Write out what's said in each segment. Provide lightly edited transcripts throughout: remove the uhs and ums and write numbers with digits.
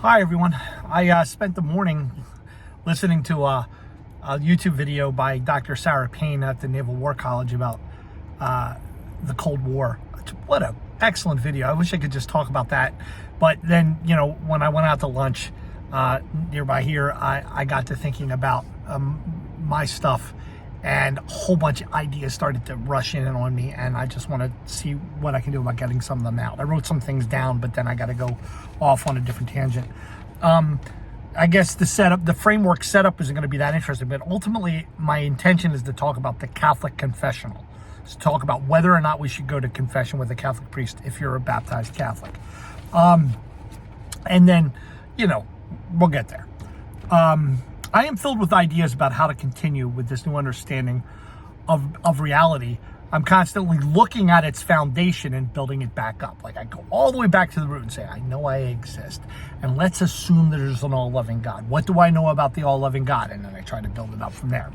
Hi everyone. I spent the morning listening to a YouTube video by Dr. Sarah Payne at the Naval War College about the Cold War. What an excellent video. I wish I could just talk about that. But then, when I went out to lunch nearby here, I got to thinking about my stuff, and a whole bunch of ideas started to rush in on me, and I just want to see what I can do about getting some of them out. I wrote some things down, but then I got to go off on a different tangent. I guess the framework setup isn't going to be that interesting, but ultimately my intention is to talk about the Catholic confessional. To talk about whether or not we should go to confession with a Catholic priest if you're a baptized Catholic. And then, we'll get there. I am filled with ideas about how to continue with this new understanding of reality. I'm constantly looking at its foundation and building it back up. Like I go all the way back to the root and say, I know I exist. And let's assume that there's an all-loving God. What do I know about the all-loving God? And then I try to build it up from there,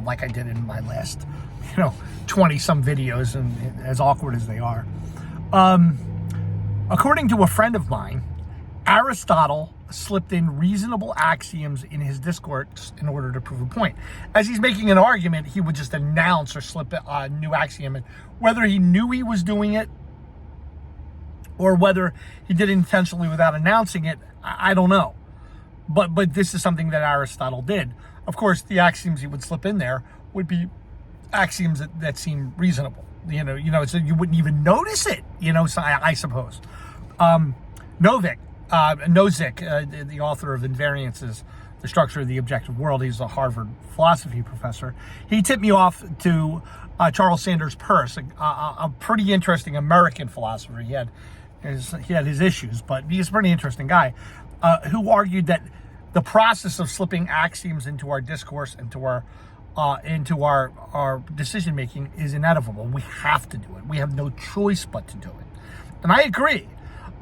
like I did in my last, 20-some videos, and as awkward as they are. According to a friend of mine, Aristotle slipped in reasonable axioms in his discourse in order to prove a point. As he's making an argument, he would just announce or slip a new axiom, and whether he knew he was doing it or whether he did it intentionally without announcing it, I don't know. But this is something that Aristotle did. Of course, the axioms he would slip in there would be axioms that seem reasonable. So you wouldn't even notice it. So I suppose. Nozick, the author of Invariances, The Structure of the Objective World, he's a Harvard philosophy professor. He tipped me off to Charles Sanders Peirce, a pretty interesting American philosopher. He had his issues, but he's a pretty interesting guy, who argued that the process of slipping axioms into our discourse, into our decision making, is inevitable. We have to do it. We have no choice but to do it, and I agree.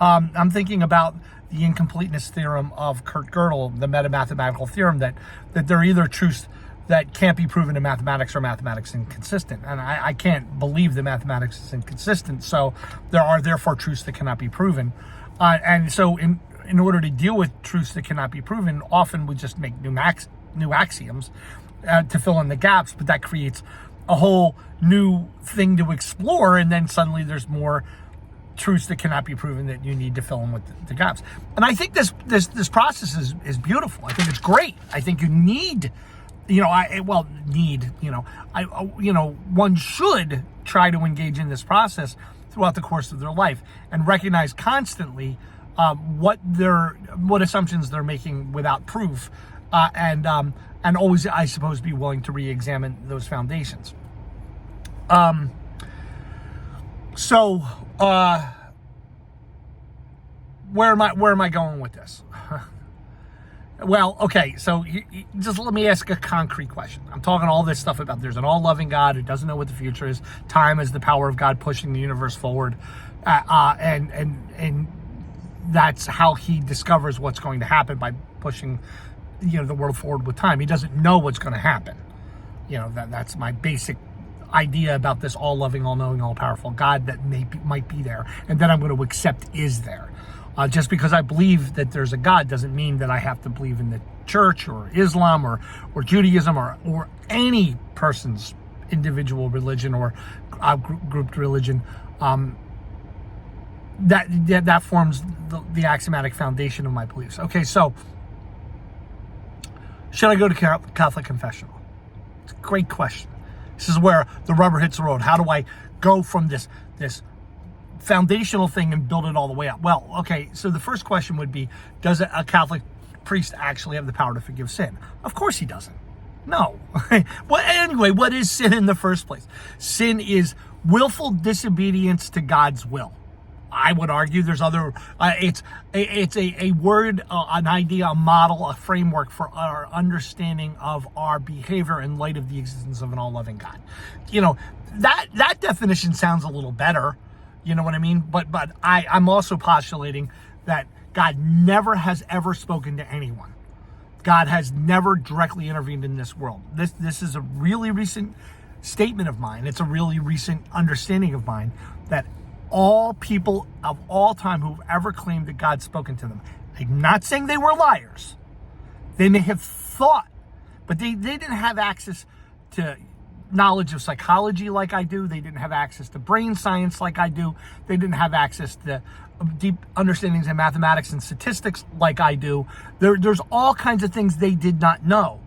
I'm thinking about the incompleteness theorem of Kurt Gödel, the meta-mathematical theorem that there are either truths that can't be proven in mathematics or mathematics inconsistent. And I can't believe that mathematics is inconsistent, so there are therefore truths that cannot be proven. And so in order to deal with truths that cannot be proven, often we just make new axioms to fill in the gaps, but that creates a whole new thing to explore, and then suddenly there's more truths that cannot be proven that you need to fill in with the gaps. And I think this process is beautiful. I think it's great. I think you need, one should try to engage in this process throughout the course of their life and recognize constantly what assumptions they're making without proof, and always, I suppose, be willing to re-examine those foundations. Where am I going with this? Well, okay, so just let me ask a concrete question. I'm talking all this stuff about there's an all-loving God who doesn't know what the future is. Time is the power of God pushing the universe forward, and that's how he discovers what's going to happen, by pushing the world forward with time. He doesn't know what's going to happen. That's my basic idea about this all-loving, all-knowing, all-powerful God that might be there, and then I'm going to accept is there. Just because I believe that there's a God doesn't mean that I have to believe in the church or Islam or Judaism or any person's individual religion or grouped religion. That forms the axiomatic foundation of my beliefs. Okay, so should I go to Catholic confessional? It's a great question. This is where the rubber hits the road. How do I go from this foundational thing and build it all the way up? Well, okay, so the first question would be, does a Catholic priest actually have the power to forgive sin? Of course he doesn't. No. Well, anyway, what is sin in the first place? Sin is willful disobedience to God's will. I would argue there's other, it's a word, an idea, a model, a framework for our understanding of our behavior in light of the existence of an all-loving God. That definition sounds a little better. You know what I mean? But I'm also postulating that God never has ever spoken to anyone. God has never directly intervened in this world. This is a really recent statement of mine. It's a really recent understanding of mine that all people of all time who've ever claimed that God's spoken to them. I'm not saying they were liars. They may have thought, but they didn't have access to knowledge of psychology like I do. They didn't have access to brain science like I do. They didn't have access to deep understandings in mathematics and statistics like I do. There's all kinds of things they did not know.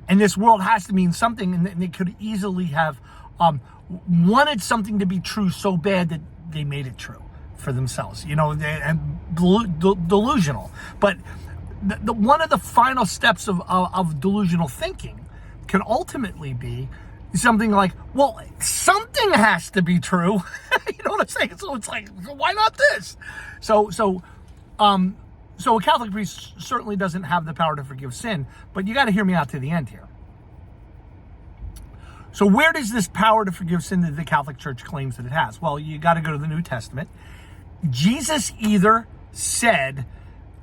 And this world has to mean something, and they could easily have wanted something to be true so bad that they made it true for themselves, and delusional. But one of the final steps of delusional thinking can ultimately be something like, well, something has to be true. You know what I'm saying? So it's like, why not this? So a Catholic priest certainly doesn't have the power to forgive sin, but you got to hear me out to the end here. So where does this power to forgive sin that the Catholic Church claims that it has? Well, you got to go to the New Testament. Jesus either said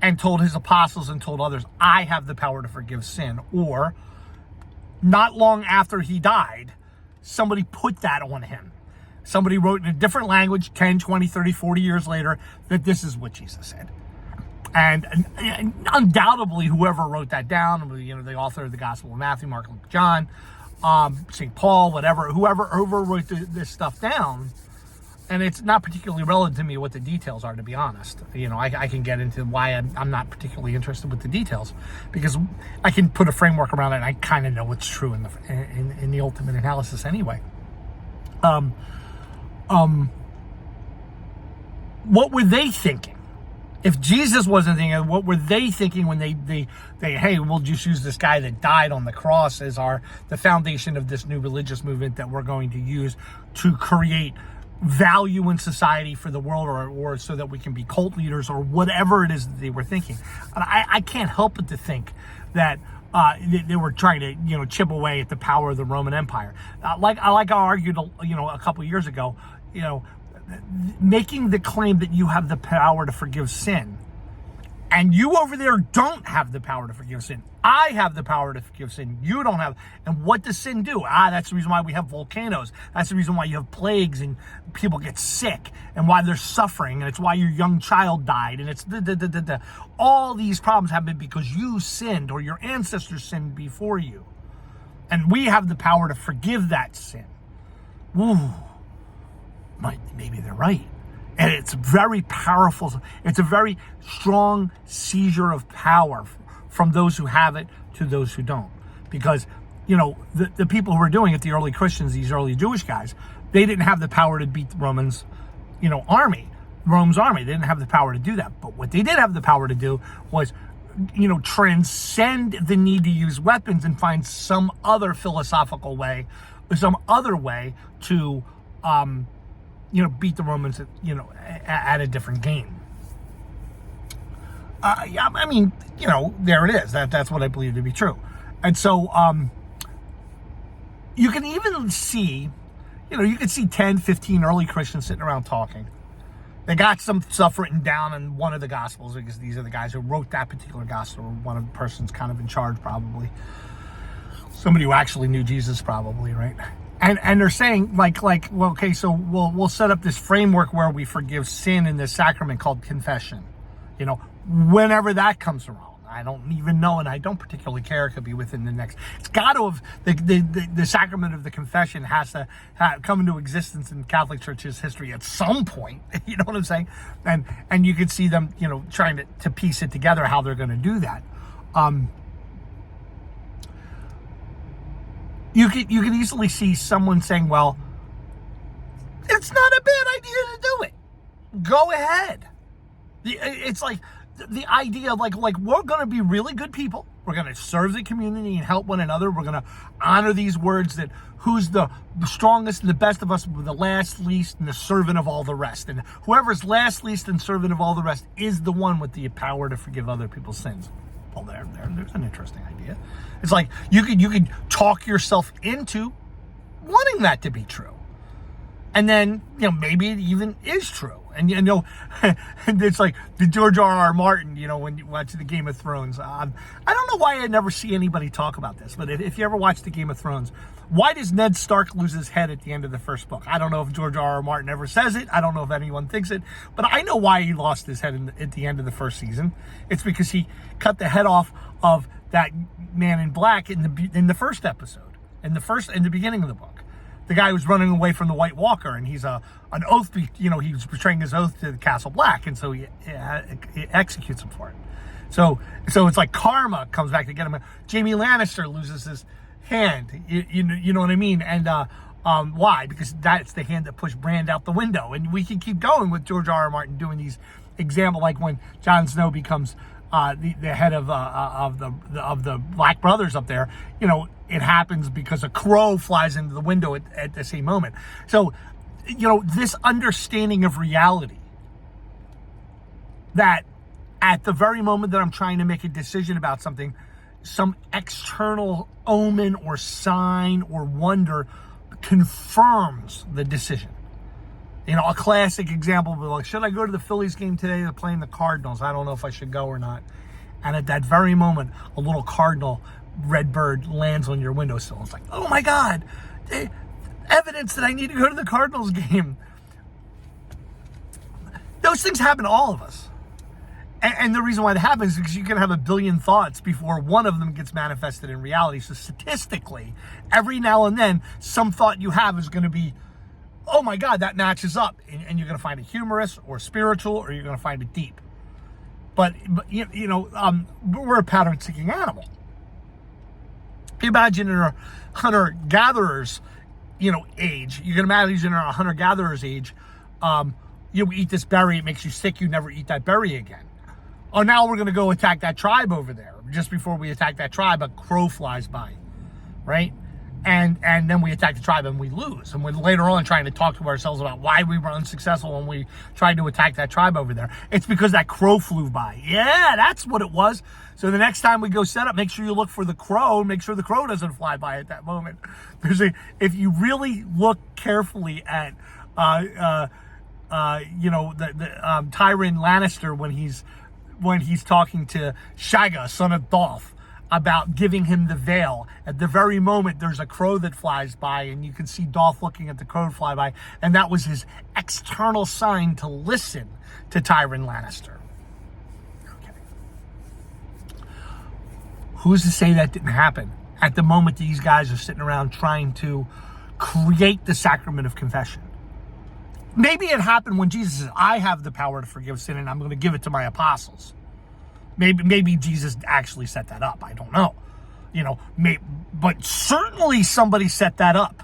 and told his apostles and told others, I have the power to forgive sin, or not long after he died, somebody put that on him. Somebody wrote in a different language 10, 20, 30, 40 years later that this is what Jesus said. And undoubtedly, whoever wrote that down, the author of the Gospel of Matthew, Mark, Luke, John, St. Paul, whatever, whoever wrote this stuff down, and it's not particularly relevant to me what the details are, to be honest. I can get into why I'm not particularly interested with the details, because I can put a framework around it, and I kind of know what's true in the ultimate analysis anyway. What were they thinking? If Jesus wasn't thinking, what were they thinking when they hey, we'll just use this guy that died on the cross as the foundation of this new religious movement that we're going to use to create value in society for the world, or so that we can be cult leaders, or whatever it is that they were thinking. And I can't help but to think that they were trying to chip away at the power of the Roman Empire. Like I argued a couple years ago, making the claim that you have the power to forgive sin, and you over there don't have the power to forgive sin. I have the power to forgive sin. You don't have. And what does sin do? That's the reason why we have volcanoes. That's the reason why you have plagues and people get sick, and why they're suffering, and it's why your young child died, and it's all these problems happen because you sinned, or your ancestors sinned before you. And we have the power to forgive that sin. Ooh. Maybe they're right. And it's very powerful. It's a very strong seizure of power from those who have it to those who don't. Because, the people who were doing it, the early Christians, these early Jewish guys, they didn't have the power to beat the Rome's army. They didn't have the power to do that. But what they did have the power to do was, transcend the need to use weapons and find some other philosophical way, or some other way to, beat the Romans, at a different game. There it is. That's what I believe to be true. And so, you can even see, you can see 10, 15 early Christians sitting around talking. They got some stuff written down in one of the Gospels, because these are the guys who wrote that particular Gospel. One of the persons kind of in charge, probably. Somebody who actually knew Jesus, probably, right? And they're saying, well, okay, so we'll set up this framework where we forgive sin in this sacrament called confession. Whenever that comes around. I don't even know, and I don't particularly care. It could be within the next. It's got to have the sacrament of the confession has to come into existence in Catholic Church's history at some point. You know what I'm saying? And you could see them, trying to piece it together how they're going to do that. You can easily see someone saying, well, it's not a bad idea to do it. Go ahead. It's like the idea of like we're going to be really good people. We're going to serve the community and help one another. We're going to honor these words that who's the strongest and the best of us, the last, least, and the servant of all the rest. And whoever's last, least, and servant of all the rest is the one with the power to forgive other people's sins. Well, there's an interesting idea. It's like you could talk yourself into wanting that to be true, and then maybe it even is true, And and it's like the George R.R. Martin, when you watch the Game of Thrones. I don't know why I never see anybody talk about this, but if you ever watch the Game of Thrones, why does Ned Stark lose his head at the end of the first book? I don't know if George R.R. Martin ever says it. I don't know if anyone thinks it, but I know why he lost his head at the end of the first season. It's because he cut the head off of that man in black in the first episode, in the beginning of the book. The guy who's running away from the White Walker, and he's an oath. He was betraying his oath to the Castle Black, and so he executes him for it. So it's like karma comes back to get him. Jaime Lannister loses his hand. You know what I mean? And why? Because that's the hand that pushed Bran out the window. And we can keep going with George R.R. Martin doing these examples, like when Jon Snow becomes the head of the Black Brothers up there. It happens because a crow flies into the window at the same moment. So, this understanding of reality, that at the very moment that I'm trying to make a decision about something, some external omen or sign or wonder confirms the decision. A classic example would be like, should I go to the Phillies game today? They're playing the Cardinals. I don't know if I should go or not. And at that very moment, a little cardinal red bird lands on your windowsill. It's like, oh my God, evidence that I need to go to the Cardinals game. Those things happen to all of us. And the reason why that happens is because you can have a billion thoughts before one of them gets manifested in reality. So statistically, every now and then, some thought you have is going to be, oh my God, that matches up. And you're going to find it humorous or spiritual, or you're going to find it deep. But we're a pattern-seeking animal. Imagine in our hunter-gatherers, age. You can imagine in our hunter-gatherers age, you eat this berry, it makes you sick, you never eat that berry again. Oh, now we're going to go attack that tribe over there. Just before we attack that tribe, a crow flies by, right? And then we attack the tribe and we lose. And we're later on trying to talk to ourselves about why we were unsuccessful when we tried to attack that tribe over there. It's because that crow flew by. Yeah, that's what it was. So the next time we go set up, make sure you look for the crow. Make sure the crow doesn't fly by at that moment. If you really look carefully at, Tyrion Lannister when he's talking to Shagga, son of Dolph, about giving him the veil. At the very moment, there's a crow that flies by, and you can see Dolph looking at the crow fly by, and that was his external sign to listen to Tyrion Lannister. Okay. Who's to say that didn't happen at the moment these guys are sitting around trying to create the sacrament of confession? Maybe it happened when Jesus said, I have the power to forgive sin, and I'm going to give it to my apostles. Maybe Jesus actually set that up. I don't know. But certainly somebody set that up.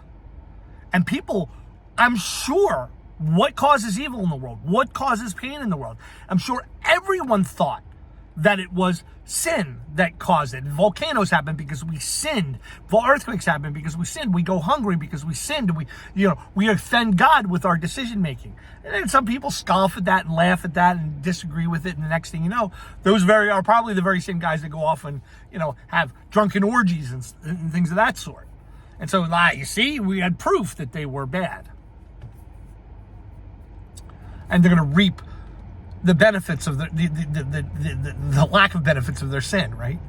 And people, I'm sure, what causes evil in the world? What causes pain in the world? I'm sure everyone thought that it was sin that caused it. Volcanoes happen because we sinned. Earthquakes happen because we sinned. We go hungry because we sinned. We offend God with our decision making. And then some people scoff at that and laugh at that and disagree with it. And the next thing you know, those are probably the very same guys that go off and have drunken orgies and things of that sort. And so, you see, we had proof that they were bad, and they're going to reap the benefits of the lack of benefits of their sin, right?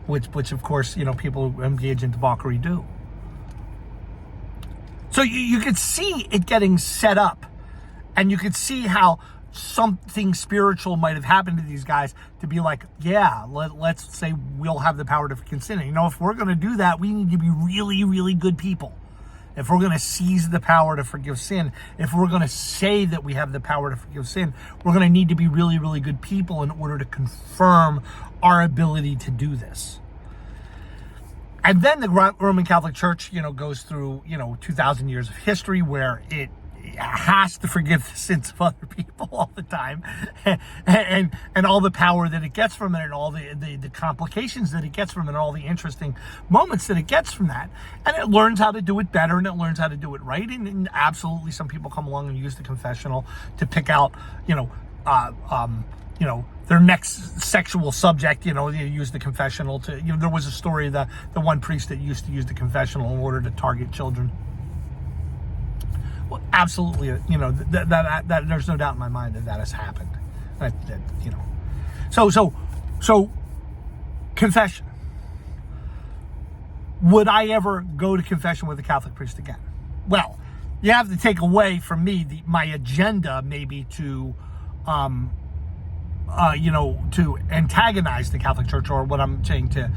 Which of course, people who engage in debauchery do. So you could see it getting set up, and you could see how something spiritual might have happened to these guys to be like, yeah, let's say we'll have the power to forgive sin. And, if we're going to do that, we need to be really, really good people. If we're going to seize the power to forgive sin, if we're going to say that we have the power to forgive sin, we're going to need to be really, really good people in order to confirm our ability to do this. And then the Roman Catholic Church, goes through, 2,000 years of history where it has to forgive the sins of other people all the time, and all the power that it gets from it, and all the complications that it gets from it, and all the interesting moments that it gets from that. And it learns how to do it better, and it learns how to do it right. And absolutely, some people come along and use the confessional to pick out, their next sexual subject. They use the confessional to, there was a story that the one priest that used to use the confessional in order to target children. Well, absolutely, that there's no doubt in my mind that has happened. So confession. Would I ever go to confession with a Catholic priest again? Well, you have to take away from me my agenda, maybe to to antagonize the Catholic Church, or what I'm saying, to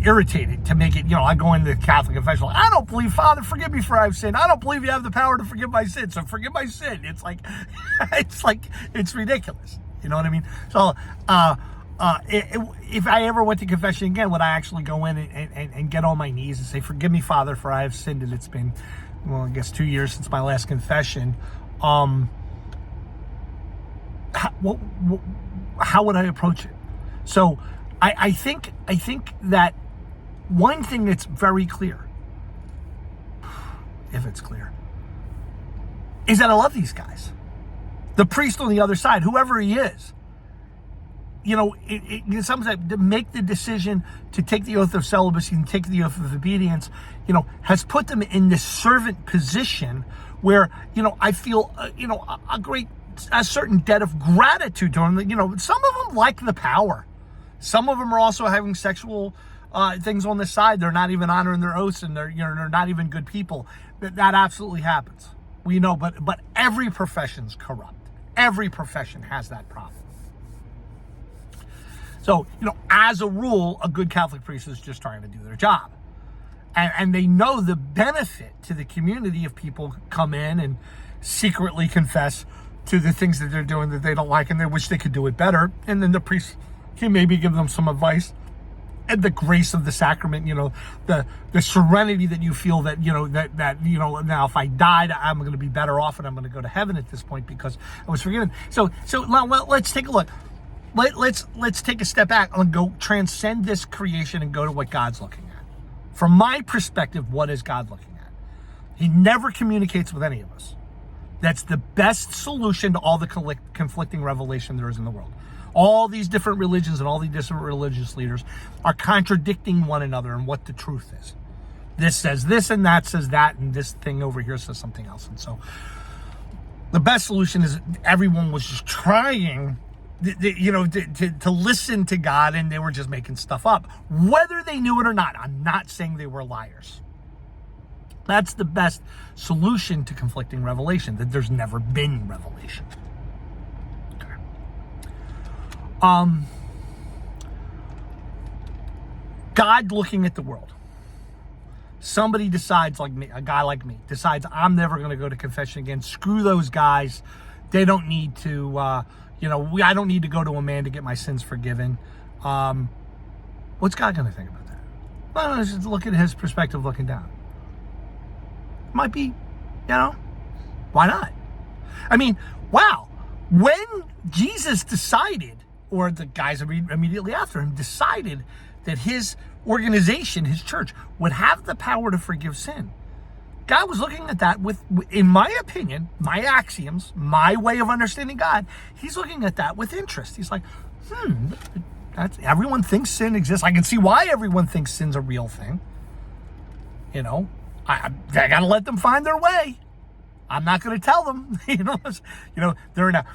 irritate it, to make it, I go into the Catholic confessional. I don't believe, Father, forgive me for I've sinned. I don't believe you have the power to forgive my sin, so forgive my sin. It's like, it's ridiculous. You know what I mean? So, if I ever went to confession again, would I actually go in and get on my knees and say, forgive me, Father, for I have sinned, and it's been, I guess 2 years since my last confession. How would I approach it? So I think that one thing that's very clear, if it's clear, is that I love these guys. The priest on the other side, whoever he is, sometimes to make the decision to take the oath of celibacy and take the oath of obedience, has put them in this servant position where, I feel, a certain debt of gratitude to them. Some of them like the power. Some of them are also having sexual things on the side. They're not even honoring their oaths, and they're not even good people. That absolutely happens. We know, but every profession's corrupt. Every profession has that problem. So, as a rule, a good Catholic priest is just trying to do their job. And they know the benefit to the community if people come in and secretly confess to the things that they're doing that they don't like, and they wish they could do it better. And then the priest can maybe give them some advice, and the grace of the sacrament, the serenity that you feel that, now if I died, I'm going to be better off, and I'm going to go to heaven at this point because I was forgiven. So let's take a look. Let's take a step back and go transcend this creation and go to what God's looking at. From my perspective, what is God looking at? He never communicates with any of us. That's the best solution to all the conflicting revelation there is in the world. All these different religions and all these different religious leaders are contradicting one another in what the truth is. This says this, and that says that, and this thing over here says something else. And so the best solution is everyone was just trying to listen to God, and they were just making stuff up, whether they knew it or not. I'm not saying they were liars. That's the best solution to conflicting revelation, that there's never been revelation. Okay. God looking at the world. Somebody decides, like me, a guy like me, decides I'm never going to go to confession again. Screw those guys. They don't need to, I don't need to go to a man to get my sins forgiven. What's God going to think about that? Well, let's just look at his perspective looking down. Might be, why not? I mean, wow. When Jesus decided, or the guys immediately after him decided that his organization, his church, would have the power to forgive sin, God was looking at that with, in my opinion, my axioms, my way of understanding God, he's looking at that with interest. He's like, everyone thinks sin exists. I can see why everyone thinks sin's a real thing. I got to let them find their way. I'm not going to tell them. They're in a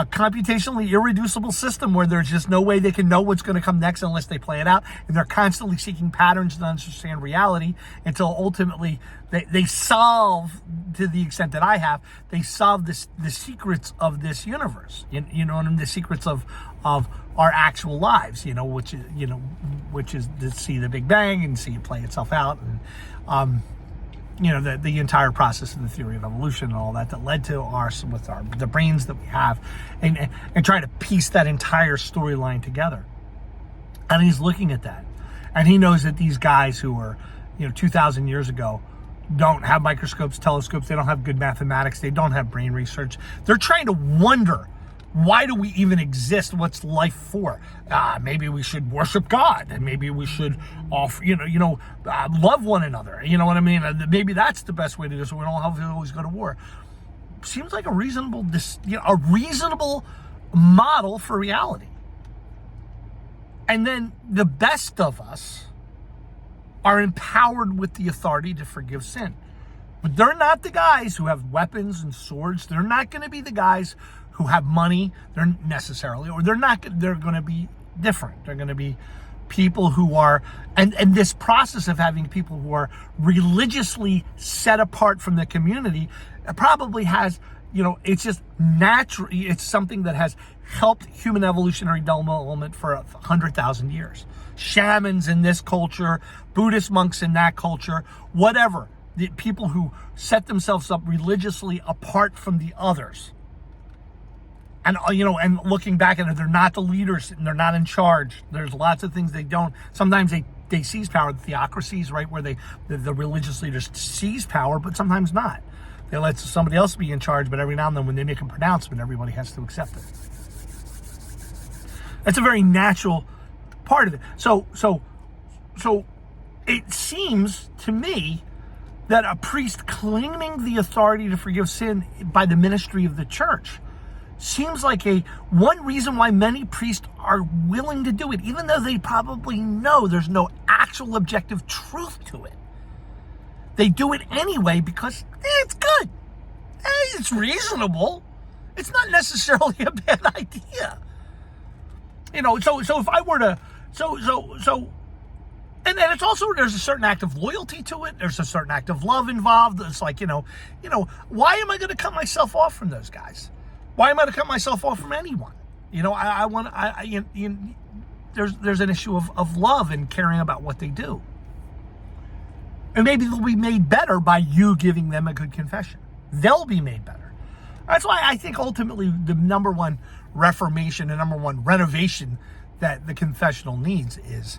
computationally irreducible system where there's just no way they can know what's going to come next unless they play it out. And they're constantly seeking patterns to understand reality until ultimately they solve, to the extent that I have, they solve the secrets of this universe. And the secrets of our actual lives. Which is to see the Big Bang and see it play itself out, and the entire process of the theory of evolution and all that led to the brains that we have, and try to piece that entire storyline together. And he's looking at that, and he knows that these guys who were 2,000 years ago don't have microscopes, telescopes, they don't have good mathematics, they don't have brain research. They're trying to wonder, why do we even exist? What's life for? Maybe we should worship God, and maybe we should love one another. You know what I mean? Maybe that's the best way to do it, so we don't have to always go to war. Seems like a reasonable model for reality. And then the best of us are empowered with the authority to forgive sin. But they're not the guys who have weapons and swords. They're not going to be the guys who have money. They're necessarily, or they're not. They're going to be different. They're going to be people who are, and this process of having people who are religiously set apart from the community probably has, it's just natural. It's something that has helped human evolutionary development for 100,000 years. Shamans in this culture, Buddhist monks in that culture, whatever. The people who set themselves up religiously apart from the others. And, and looking back at it, they're not the leaders and they're not in charge. There's lots of things they don't. Sometimes they seize power. The theocracies, right, where the religious leaders seize power, but sometimes not. They let somebody else be in charge, but every now and then when they make a pronouncement, everybody has to accept it. That's a very natural part of it. So it seems to me that a priest claiming the authority to forgive sin by the ministry of the church seems like one reason why many priests are willing to do it, even though they probably know there's no actual objective truth to it. They do it anyway because it's good. It's reasonable. It's not necessarily a bad idea. So if I were to, and then it's also, there's a certain act of loyalty to it. There's a certain act of love involved. It's like, why am I going to cut myself off from those guys? Why am I going to cut myself off from anyone? There's an issue of love and caring about what they do. And maybe they'll be made better by you giving them a good confession. They'll be made better. That's why I think ultimately the number one reformation and number one renovation that the confessional needs is,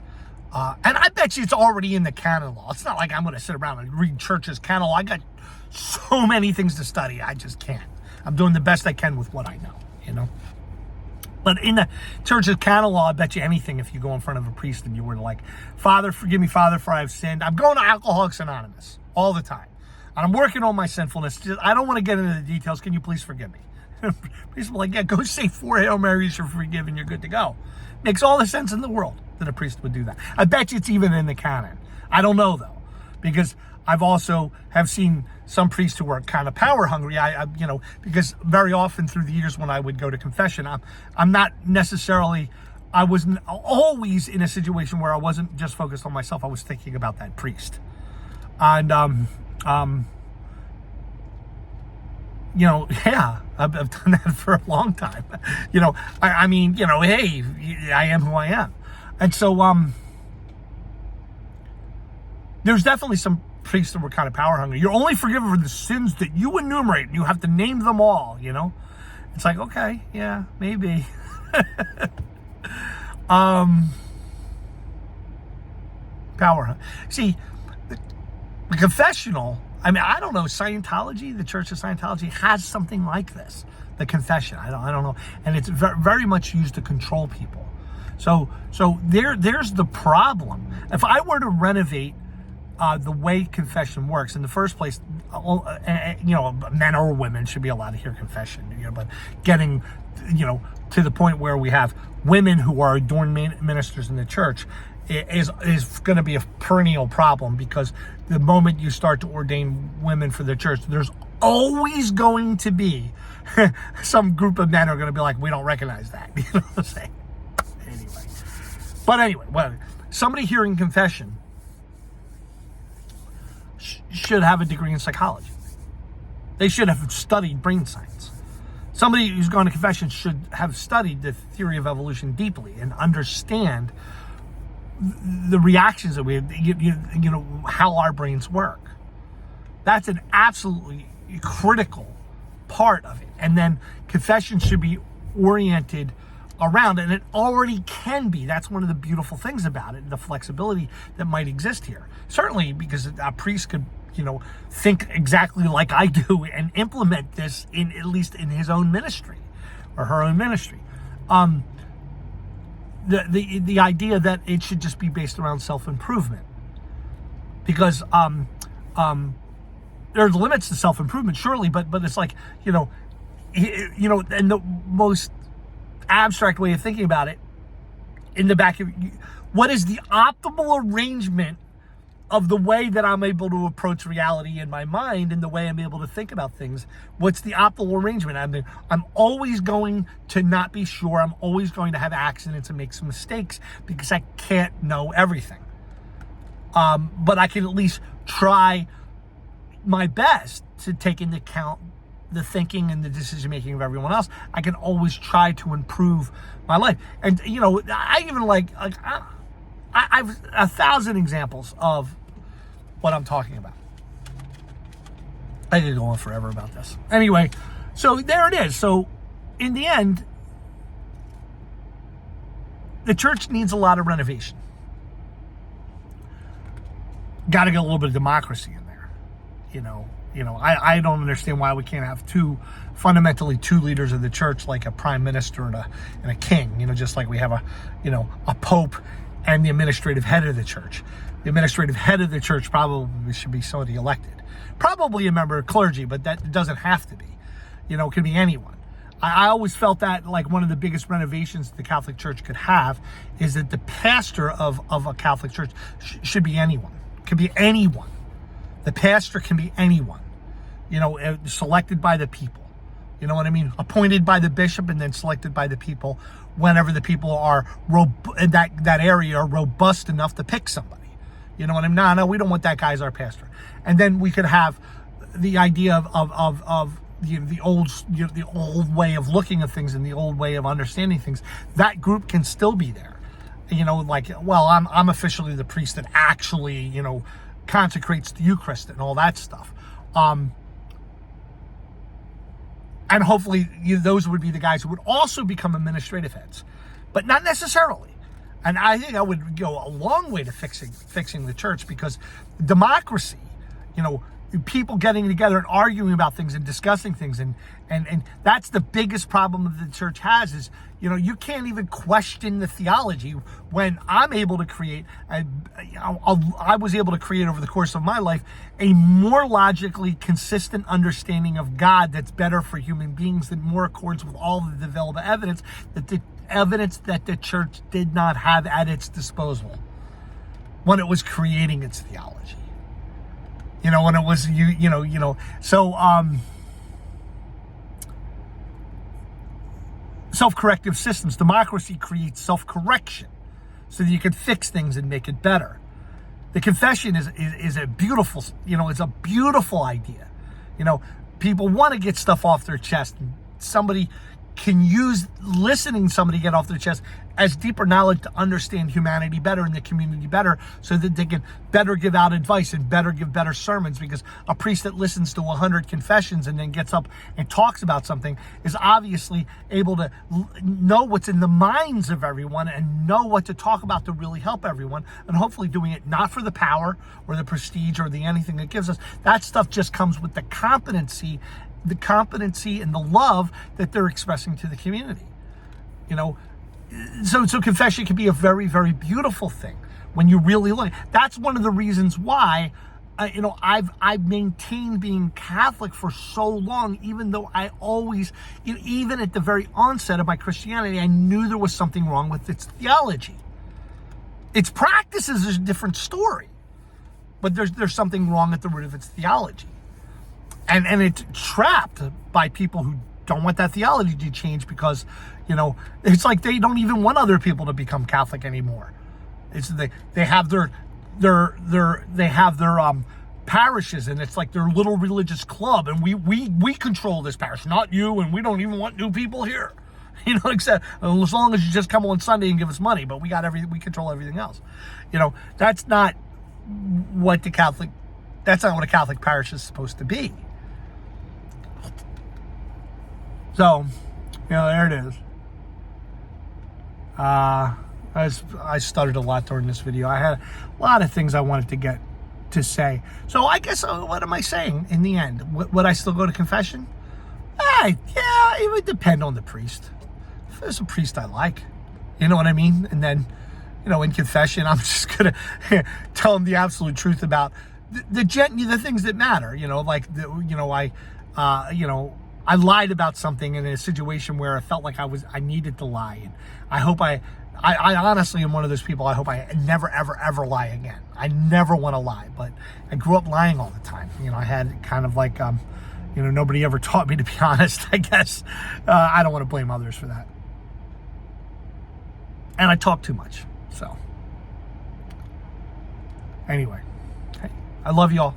and I bet you it's already in the canon law. It's not like I'm going to sit around and read church's canon law. I got so many things to study. I just can't. I'm doing the best I can with what I know, But in the church's canon law, I bet you anything if you go in front of a priest and you were like, Father, forgive me, Father, for I have sinned. I'm going to Alcoholics Anonymous all the time. And I'm working on my sinfulness. I don't want to get into the details. Can you please forgive me? Priests will like, yeah, go say 4 Hail Marys, you're forgiven, you're good to go. Makes all the sense in the world that a priest would do that. I bet you it's even in the canon. I don't know though, because I've also have seen some priests who are kind of power hungry. Because very often through the years when I would go to confession, I'm not necessarily, I was always in a situation where I wasn't just focused on myself. I was thinking about that priest. And, yeah, I've done that for a long time. Hey, I am who I am. And so, there's definitely some priests that were kind of power hungry. You're only forgiven for the sins that you enumerate, and you have to name them all, It's like, okay, yeah, maybe. Power hungry. See, the confessional, I don't know, Scientology, the Church of Scientology has something like this, the confession. I don't know. And it's very much used to control people. So there's the problem. If I were to renovate the way confession works, in the first place, men or women should be allowed to hear confession, but getting, to the point where we have women who are adorned ministers in the church is going to be a perennial problem, because the moment you start to ordain women for the church, there's always going to be some group of men who are going to be like, we don't recognize that. You know what I'm saying? Anyway, somebody hearing confession should have a degree in psychology. They should have studied brain science. Somebody who's gone to confession should have studied the theory of evolution deeply and understand the reactions that we have, how our brains work. That's an absolutely critical part of it. And then confession should be oriented around, and it already can be. That's one of the beautiful things about it, the flexibility that might exist here. Certainly, because a priest could, think exactly like I do and implement this at least in his own ministry or her own ministry. The idea that it should just be based around self-improvement, because there's limits to self-improvement, surely, but it's like, and the most abstract way of thinking about it, in the back of what is the optimal arrangement of the way that I'm able to approach reality in my mind and the way I'm able to think about things. What's the optimal arrangement? I'm always going to not be sure. I'm always going to have accidents and make some mistakes because I can't know everything. But I can at least try my best to take into account the thinking and the decision making of everyone else. I can always try to improve my life. And, you know, I even I've 1,000 examples of what I'm talking about. I could go on forever about this. Anyway, so there it is. So in the end, the church needs a lot of renovation. Got to get a little bit of democracy in there. You know, I don't understand why we can't have fundamentally two leaders of the church, like a prime minister and a king, you know, just like we have a pope and the administrative head of the church. The administrative head of the church probably should be somebody elected. Probably a member of clergy, but that doesn't have to be. You know, it could be anyone. I always felt that like one of the biggest renovations the Catholic Church could have is that the pastor of a Catholic church should be anyone. Could be anyone. The pastor can be anyone. You know, selected by the people. You know what I mean? Appointed by the bishop and then selected by the people whenever the people are in that area are robust enough to pick somebody. You know what I mean? No, we don't want that guy as our pastor. And then we could have the idea of the old way of looking at things and the old way of understanding things. That group can still be there. You know, like, well, I'm officially the priest that actually, you know, consecrates the Eucharist and all that stuff. And hopefully those would be the guys who would also become administrative heads, but not necessarily. And I think I would go a long way to fixing the church, because democracy, you know, people getting together and arguing about things and discussing things, and that's the biggest problem that the church has is, you know, you can't even question the theology when I'm able to create, I was able to create over the course of my life a more logically consistent understanding of God that's better for human beings, that more accords with all the available evidence that the church did not have at its disposal when it was creating its theology. You know, when it was, so, self-corrective systems. Democracy creates self-correction so that you can fix things and make it better. The confession is a beautiful, you know, it's a beautiful idea. You know, people want to get stuff off their chest, and somebody can use listening to somebody get off their chest as deeper knowledge to understand humanity better and the community better, so that they can better give out advice and better give better sermons. Because a priest that listens to 100 confessions and then gets up and talks about something is obviously able to know what's in the minds of everyone and know what to talk about to really help everyone, and hopefully doing it not for the power or the prestige or the anything that gives us. That stuff just comes with the competency and the love that they're expressing to the community. You know, so confession can be a very, very beautiful thing when you really look. That's one of the reasons why, you know, I've maintained being Catholic for so long, even though I always, you know, even at the very onset of my Christianity, I knew there was something wrong with its theology. Its practices is a different story, but there's something wrong at the root of its theology. And it's trapped by people who don't want that theology to change, because, you know, it's like they don't even want other people to become Catholic anymore. It's they have their parishes, and it's like their little religious club, and we control this parish, not you, and we don't even want new people here. You know, except as long as you just come on Sunday and give us money, but we control everything else. You know, that's not what a Catholic parish is supposed to be. So, you know, there it is. I stuttered a lot during this video. I had a lot of things I wanted to get to say. So I guess, what am I saying in the end? Would I still go to confession? Yeah, it would depend on the priest. If there's a priest I like, you know what I mean? And then, you know, in confession, I'm just going to tell him the absolute truth about the things that matter. You know, like, I lied about something in a situation where I felt like I needed to lie. And I hope I honestly am one of those people. I hope I never, ever, ever lie again. I never want to lie, but I grew up lying all the time. I had kind of like, nobody ever taught me to be honest, I guess. I don't want to blame others for that. And I talk too much. So anyway, hey, I love y'all.